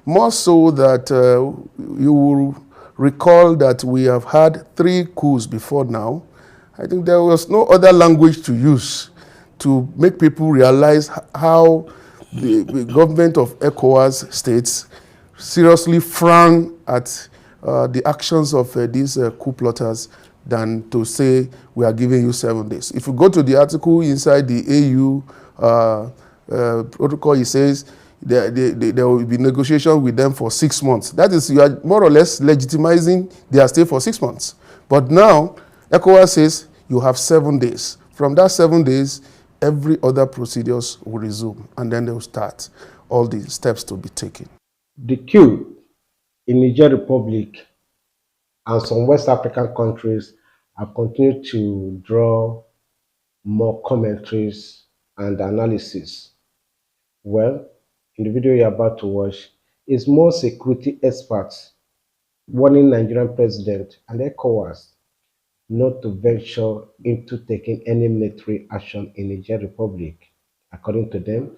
More so that you will recall that we have had 3 coups before now. I think there was no other language to use to make people realize how the government of ECOWAS states seriously frown at the actions of these coup plotters than to say we are giving you 7 days. If you go to the article inside the AU protocol, it says there will be negotiation with them for 6 months. That is, you are more or less legitimizing their stay for 6 months. But now, ECOWAS says you have 7 days. From that 7 days, every other procedures will resume, and then they will start all the steps to be taken. The coup in Niger Republic and some West African countries have continued to draw more commentaries and analysis. Well, in the video you're about to watch, is more security experts warning Nigerian president and ECOWAS not to venture into taking any military action in Niger Republic. According to them,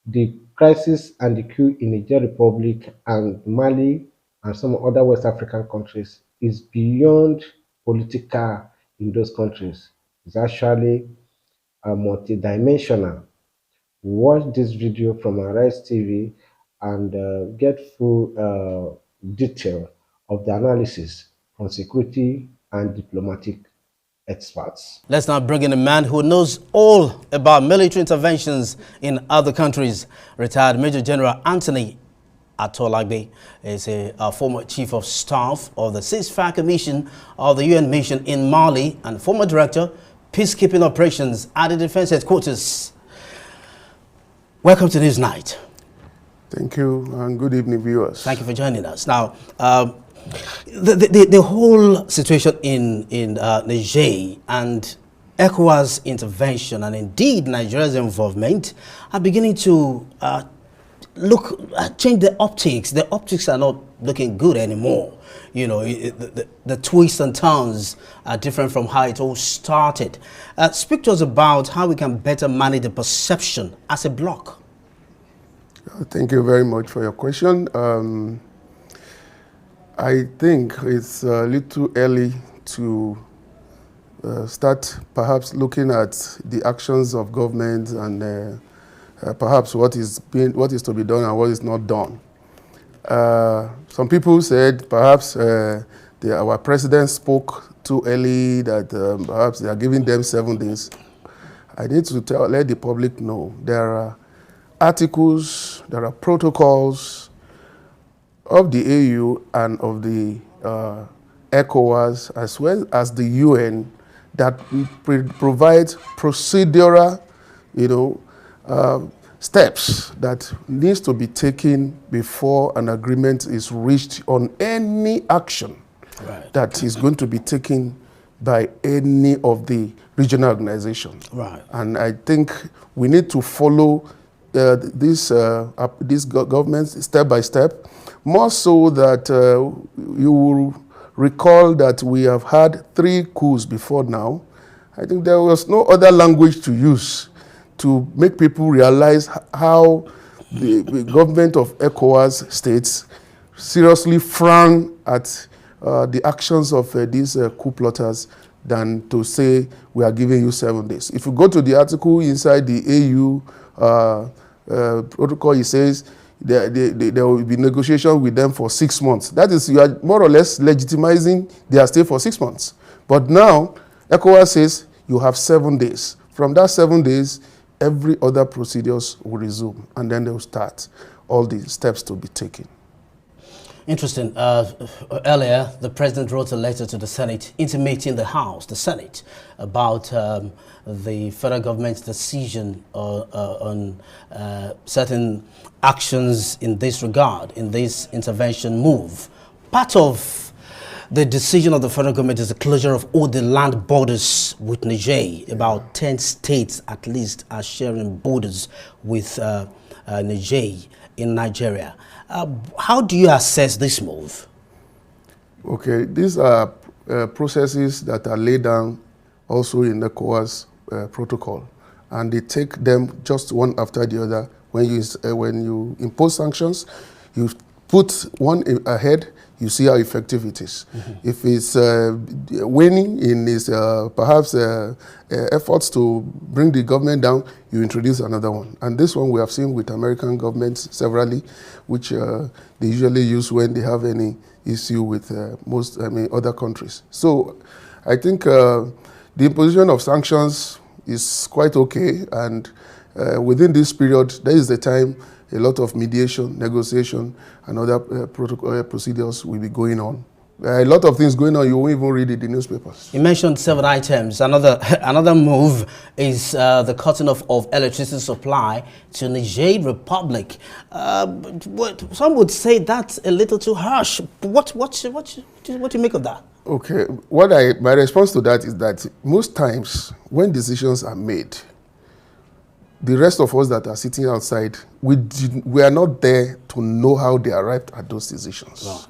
the crisis and the coup in Niger Republic and Mali and some other West African countries is beyond political in those countries. It's actually multidimensional. Watch this video from Arise TV and get full detail of the analysis from security and diplomatic experts. Let's now bring in a man who knows all about military interventions in other countries. Retired Major General Anthony Atolagbe is a former Chief of Staff of the Ceasefire Commission of the UN mission in Mali and former Director, Peacekeeping Operations at the Defense Headquarters. Welcome to Newsnight. Thank you, and good evening, viewers. Thank you for joining us. Now, the whole situation in Niger and ECOWAS intervention and indeed Nigeria's involvement are beginning to change the optics. The optics are not looking good anymore. You know, the twists and turns are different from how it all started. Speak to us about how we can better manage the perception as a bloc. Thank you very much for your question. I think it's a little early to start perhaps looking at the actions of government and perhaps what is to be done and what is not done. Some people said perhaps our president spoke too early, that perhaps they are giving them 7 days. I need to let the public know there are articles, there are protocols of the AU and of the ECOWAS as well as the UN that provides procedural, steps that needs to be taken before an agreement is reached on any action that is going to be taken by any of the regional organizations. Right. And I think we need to follow this government step by step, more so that you will recall that we have had 3 coups before now. I think there was no other language to use to make people realize how the government of ECOWAS states seriously frown at the actions of these coup plotters than to say we are giving you 7 days. If you go to the article inside the AU protocol, it says there will be negotiation with them for 6 months. That is, you are more or less legitimizing their stay for 6 months. But now, ECOWAS says you have 7 days. From that 7 days, every other procedures will resume, and then they will start all the steps to be taken. Interesting. Earlier, the president wrote a letter to the Senate intimating the Senate, about the federal government's decision on certain actions in this regard, in this intervention move. Part of the decision of the federal government is the closure of all the land borders with Niger. About 10 states at least are sharing borders with Niger in Nigeria. How do you assess this move? Okay, these are processes that are laid down also in the ECOWAS protocol, and they take them just one after the other. When you impose sanctions, You put one ahead, you see how effective it is. If it's waning in its perhaps efforts to bring the government down, you introduce another one. And this one we have seen with American governments severally, which they usually use when they have any issue with other countries. So I think the imposition of sanctions is quite okay, and within this period, there is the time a lot of mediation, negotiation, and other procedures will be going on. A lot of things going on, you won't even read it in the newspapers. You mentioned 7 items. Another move is the cutting off of electricity supply to Niger Republic. Some would say that's a little too harsh. What do you make of that? Okay, my response to that is that most times when decisions are made, the rest of us that are sitting outside, we are not there to know how they arrived at those decisions. No.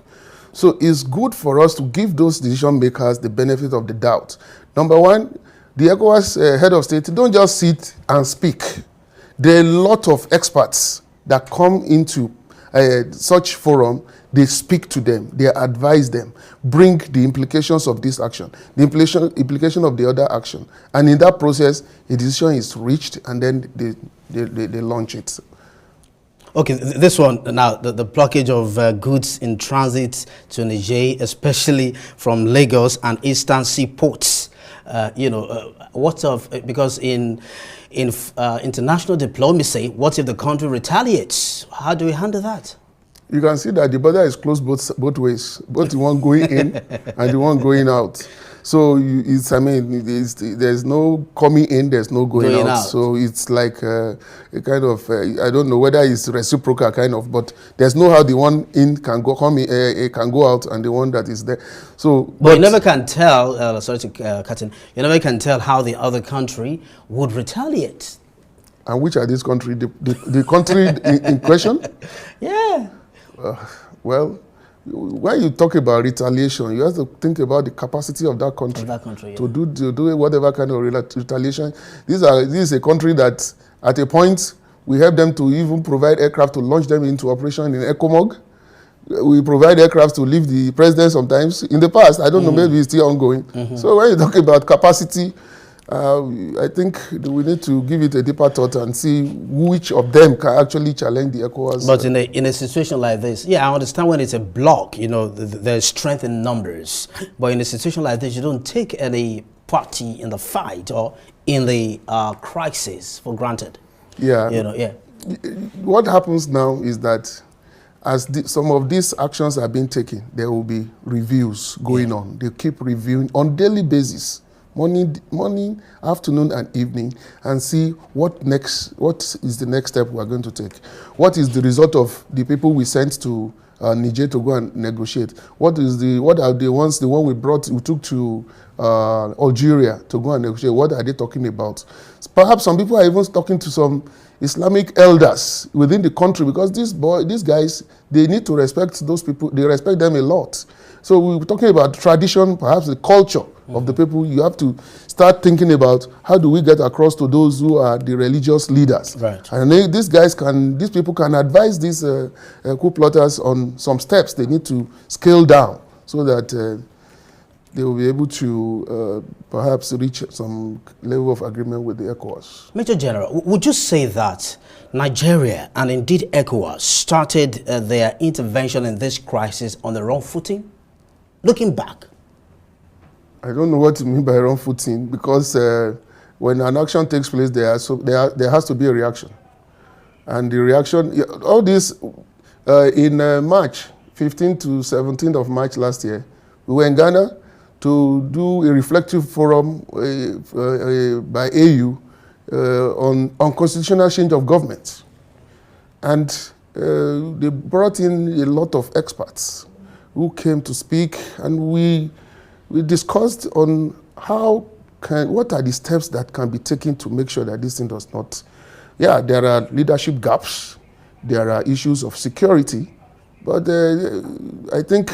So it's good for us to give those decision makers the benefit of the doubt. Number one, the ECOWAS head of state don't just sit and speak. There are a lot of experts that come into such forum. They speak to them, they advise them, bring the implications of this action, the implication of the other action. And in that process, a decision is reached, and then they launch it. Okay, this one now, the blockage of goods in transit to Niger, especially from Lagos and eastern seaports. Because in international diplomacy, what if the country retaliates? How do we handle that? You can see that the border is closed both ways, both the one going in and the one going out. So there's no coming in, there's no going out. So it's like a kind of, I don't know whether it's reciprocal kind of, but there's no how the one in can go out and the one that is there. So, but you never can tell. Sorry to cut in. You never can tell how the other country would retaliate. And which are these countries? The country in question? Yeah. Well, when you talk about retaliation, you have to think about the capacity of that country, to do whatever kind of retaliation. This is a country that, at a point, we help them to even provide aircraft to launch them into operation in ECOMOG. We provide aircraft to leave the president sometimes. In the past, I don't know, maybe it's still ongoing. So when you talk about capacity, I think we need to give it a deeper thought and see which of them can actually challenge the ECOWAS. But in a situation like this, yeah, I understand when it's a block, there's strength in numbers. But in a situation like this, you don't take any party in the fight or in the crisis for granted. Yeah. Yeah. What happens now is that as some of these actions are being taken, there will be reviews going on. They keep reviewing on daily basis. Morning, afternoon, and evening, and see what is the next step we are going to take. What is the result of the people we sent to Niger to go and negotiate? What are the one we took to Algeria to go and negotiate? What are they talking about? Perhaps some people are even talking to some Islamic elders within the country, because these guys, they need to respect those people. They respect them a lot. So we're talking about tradition, perhaps the culture of the people. You have to start thinking about how do we get across to those who are the religious leaders. Right. And these people can advise these coup plotters on some steps they need to scale down so that they will be able to perhaps reach some level of agreement with the ECOWAS. Major General, would you say that Nigeria and indeed ECOWAS started their intervention in this crisis on the wrong footing? Looking back. I don't know what you mean by wrong footing, because when an action takes place, there has to be a reaction. And the reaction, all this, in March, 15th to 17th of March last year, we were in Ghana to do a reflective forum by AU on constitutional change of government. And they brought in a lot of experts who came to speak, and we discussed on what are the steps that can be taken to make sure that this thing does not. Yeah, there are leadership gaps, there are issues of security, but I think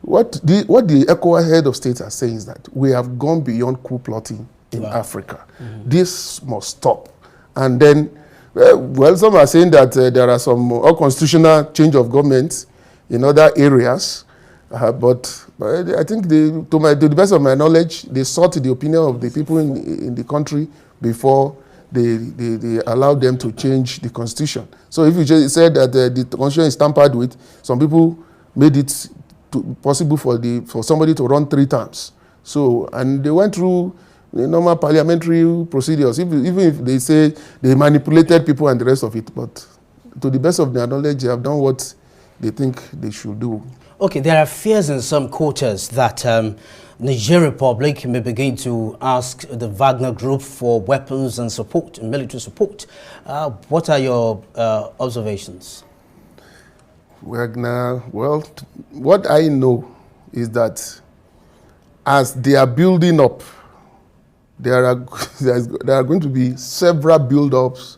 what the ECOWAS head of state are saying is that we have gone beyond coup plotting in Africa. This must stop. And then Well, some are saying that there are some unconstitutional change of government in other areas, but I think to the best of my knowledge, they sought the opinion of the people in the country before they allowed them to change the constitution. So if you just said that the constitution is tampered with, some people made it possible for somebody to run 3 terms. So, and they went through the normal parliamentary procedures, even if they say they manipulated people and the rest of it. But to the best of their knowledge, they have done what they think they should do. Okay, there are fears in some quarters that Niger Republic may begin to ask the Wagner Group for weapons and support, military support. What are your observations? Wagner, well, what I know is that as they are building up, there are going to be several build-ups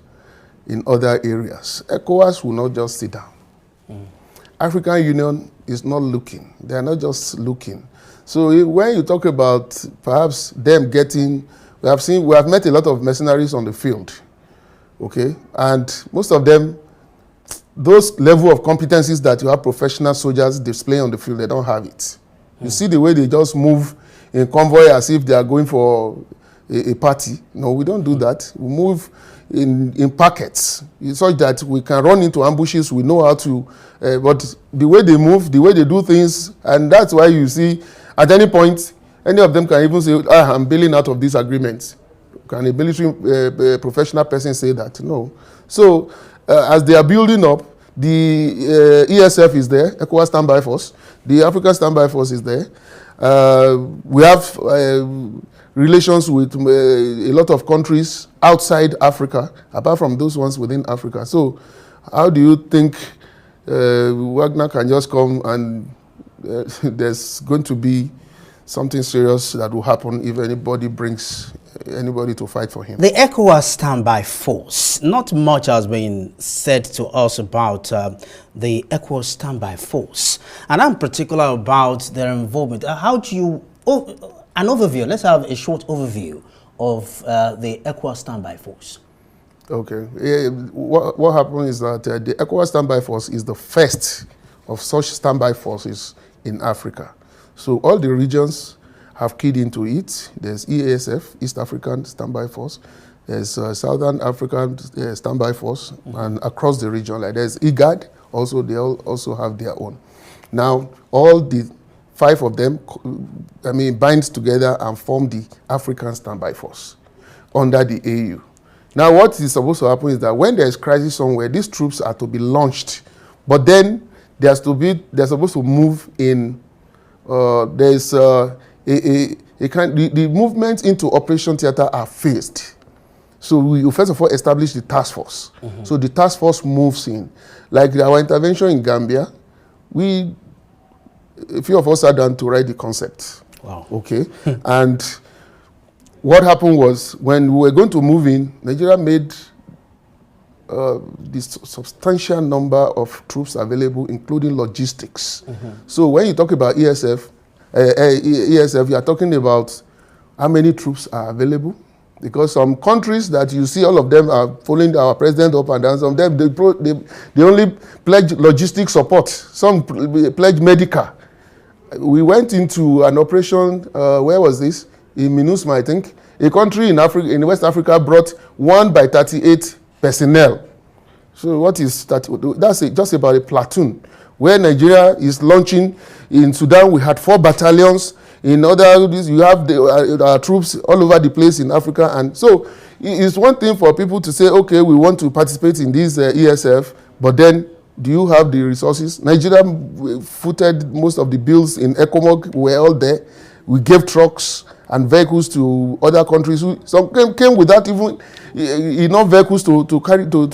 in other areas. ECOWAS will not just sit down. African Union is not looking. They are not just looking. So when you talk about perhaps them getting, we have met a lot of mercenaries on the field, okay, and most of them, those level of competencies that you have professional soldiers display on the field, they don't have it. You see the way they just move in convoy as if they are going for a party. No, we don't do that. We move in packets such that we can run into ambushes. We know how to, but the way they move, the way they do things, and that's why you see at any point, any of them can even say, I'm bailing out of this agreement. Can a military professional person say that? No. So as they are building up, the ESF is there, ECOWAS Standby Force. The African Standby Force is there. We have relations with a lot of countries outside Africa, apart from those ones within Africa. So how do you think Wagner can just come and there's going to be something serious that will happen if anybody brings anybody to fight for him? The ECOWAS Standby Force, not much has been said to us about the ECOWAS Standby Force, and I'm particular about their involvement. How do you, an overview, let's have a short overview of the ECOWAS Standby Force. Okay, what happened is that the ECOWAS Standby Force is the first of such standby forces in Africa. So all the regions have keyed into it. There's EASF, East African Standby Force. There's Southern African Standby Force, and across the region, like there's IGAD, also they all also have their own. Now, all the 5 of them, binds together and form the African Standby Force under the AU. Now, what is supposed to happen is that when there's crisis somewhere, these troops are to be launched, but then they're supposed to move in. There's the movements into operation theater are phased. So we first of all establish the task force. So the task force moves in. Like our intervention in Gambia, a few of us sat down to write the concept. Wow. Okay. And what happened was when we were going to move in, Nigeria made this substantial number of troops available, including logistics. So when you talk about ESF, you are talking about how many troops are available. Because some countries that you see, all of them are following our president up and down. Some of them, they only pledge logistic support. Some pledge medical. We went into an operation, where was this? In MINUSMA, I think. A country in Africa, in West Africa, brought 1 by 38 personnel. So what is that? That's just about a platoon. Where Nigeria is launching, in Sudan we had 4 battalions. In other, you have our troops all over the place in Africa. And so it's one thing for people to say, okay, we want to participate in this ESF, but then do you have the resources? Nigeria footed most of the bills in ECOMOG. We were all there. We gave trucks and vehicles to other countries who some came without even enough vehicles to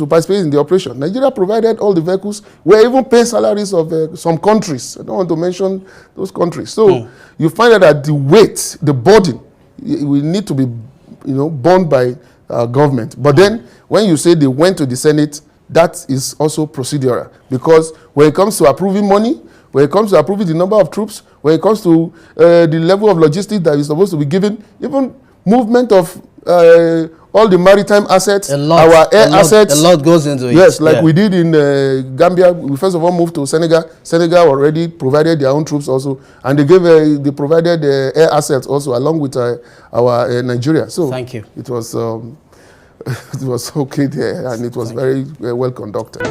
participate in the operation. Nigeria provided all the vehicles. We even paying salaries of some countries. I don't want to mention those countries. So you find out that the weight, the burden, will need to be, borne by government. But then when you say they went to the Senate, that is also procedural, because when it comes to approving money, when it comes to approving the number of troops, when it comes to the level of logistics that is supposed to be given, even movement of all the maritime assets, our air assets. A lot goes into it. Yes, like we did in Gambia. We first of all moved to Senegal. Senegal already provided their own troops also, and they provided air assets also along with our Nigeria. So thank you. It was it was okay there, and it was very well conducted.